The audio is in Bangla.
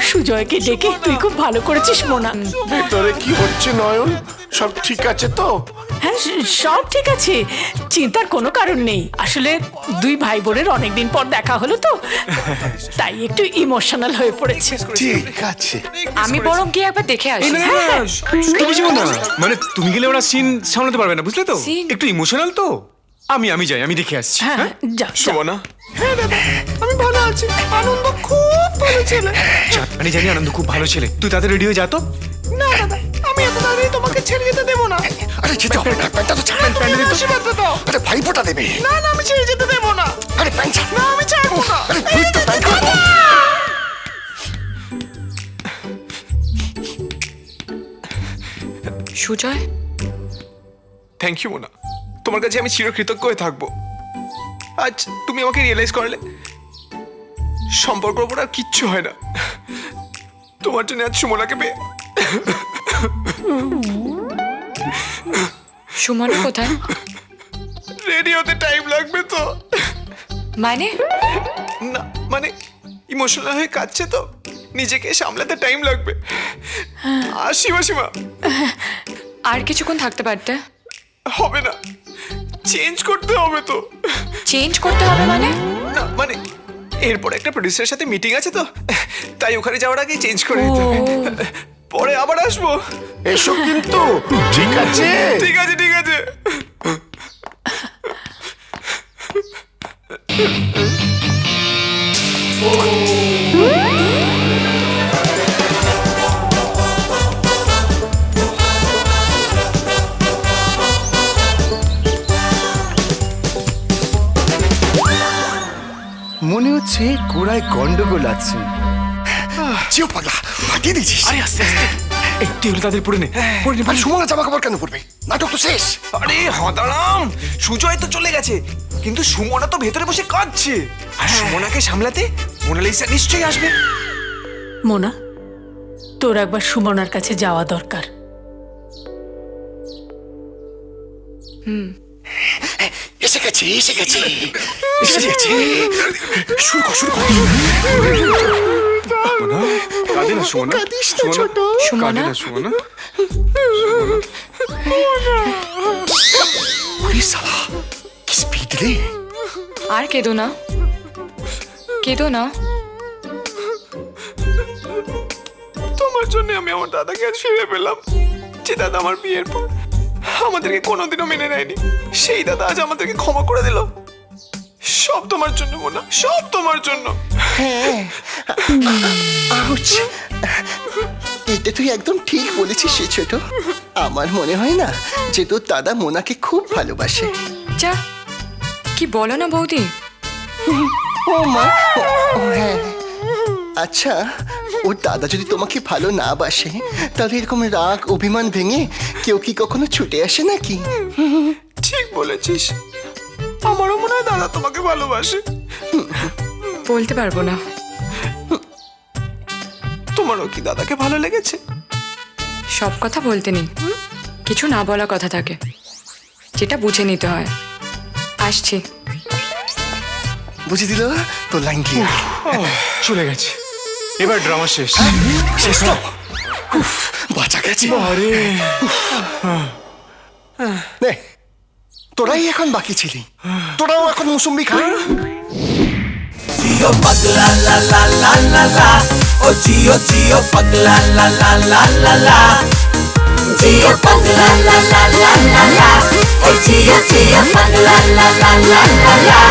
সুজয়কে ডেকে তুই খুব ভালো করেছিস মোনা। ভেতরে কি হচ্ছে নয়ন? সব ঠিক আছে তো? হ্যাঁ, সব ঠিক আছে, চিন্তার কোনো কারণ নেই। আসলে দুই ভাই বোনের অনেকদিন পর দেখা হলো তো, তাই একটু ইমোশনাল হয়ে পড়েছে। ঠিক আছে। আমি বরং গিয়ে একবার দেখে আসি। তুমি যেও না, মানে তুমি গেলে ওরা সিন সামলাতে পারবে না, বুঝলে তো? Scene? একটু ইমোশনাল তো। আমি যাই, আমি দেখে আসছি। হ্যাঁ, হ্যাঁ যা যা। শোভনা, হ্যাঁ দাদা, আমি ভালো আছি। আনন্দ খুব ভালো ছেলে। আমি জানি আনন্দ খুব ভালো ছেলে। তুই তাদের রেডি হয়ে যা তো। না দাদা, আমি এত তাড়াতাড়ি তোমাকে ছেড়ে যেতে দেবো না। আরে যেতে হবে না, প্যান্টটা তো ছাড়। আশীর্বাদটা দাও। আরে ভাইফোঁটা দেবে। না না, আমি ছেড়ে যেতে দেবো না। আরে প্যান্ট ছাড়। না, আমি ছাড়বো না। আরে তুই তো প্যান্ট করবো। সুজয়, থ্যাংক ইউ মোনা, তোমার কাছে আমি চিরকৃতজ্ঞ হয়ে থাকবো। আজ তুমি আমাকে রিয়েলাইজ করলে সম্পর্কের উপর আর কিচ্ছু হয় না। তোমার জন্য আজ সুমনাকে পেয়ে। সুমনা কোথায়? রেডি হতে টাইম লাগবে তো। মানে না মানে ইমোশনাল হয়ে কাঁদছে তো, নিজেকে সামলাতে টাইম লাগবে। আর সীমা আর কিছুক্ষণ থাকতে পারতে? হবে না, চেঞ্জ করতে হবে তো। চেঞ্জ করতে হবে মানে? না মানে এরপর একটা প্রডিউসারের সাথে মিটিং আছে তো, তাই ওখানে যাওয়ার আগে চেঞ্জ করে দিতে হবে। পরে আবার আসবো। এসো কিন্তু, ঠিক আছে? ঠিক আছে ঠিক আছে। মনে হচ্ছে গোড়ায় গন্ডগোল আছে। জিও পাগলা, ফাটিয়ে দিয়েছিস। আরে আস্তে আস্তে, একটু হলে তাদের পড়ে নে। আর সুমনা জামা কাপড় কেন পরবে? নাটক তো শেষ। আরে হদারাম, সুজয় তো চলে গেছে, কিন্তু সুমনা তো ভেতরে বসে কাঁদছে। আর সুমনাকে সামলাতে মোনালিসা নিশ্চয়ই আসবে। মোনা, তোর একবার সুমনার কাছে যাওয়া দরকার। এসে গেছে এসে গেছে এসে গেছে। শুরু কর শুরু কর। কাঁদে না সুমনা, সুমনা? সুমনা। ওরে শালা, কি স্পিড রে! আর কেঁদো না, কেঁদো না। তোমার জন্য আমি আমার দাদাকে আজ ফিরে পেলাম। যে দাদা আমার বিয়ের পর আমাদেরকে কোনোদিনও মেনে নেয়নি, সেই দাদা আজ আমাদেরকে ক্ষমা করে দিল। সব তোমার জন্য মোনা, সব তোমার জন্য। আউচ! এটা তুই একদম ঠিক বলেছিস সে ছোট। আমার মনে হয় না যে তোর দাদা মোনাকে খুব ভালোবাসে। যা, কি বলো না বৌদি? ও মা, ও হ্যাঁ। আচ্ছা, ওর দাদা যদি তোমাকে ভালো না বাসে, তাহলে এরকম রাগ অভিমান ভেঙে কেউ কি কখনো ছুটে আসে নাকি? ঠিক বলেছিস, আমারও মনে হয় দাদা তোমাকে ভালোবাসে। বলতে পারবো না। তোমারও কি দাদাকে ভালো লেগেছে? সব কথা বলতে নেই, কিছু না বলা কথা থাকে, যেটা বুঝে নিতে হয়। আসছি। বুঝে দিল তোর লাইন ক্লিয়ার। চলে গেছে, এবার ড্রামা শেষ। শেষ তো? উফ, বাঁচা গেছে। আরে নে, তোরাই এখন বাকি ছিলি, তোরাও এখন মুসম্বি খা। Gio pagla la la la la la, oh Gio pagla la la la la la, Gio pagla la la la la la, oh Gio pagla la la la la la.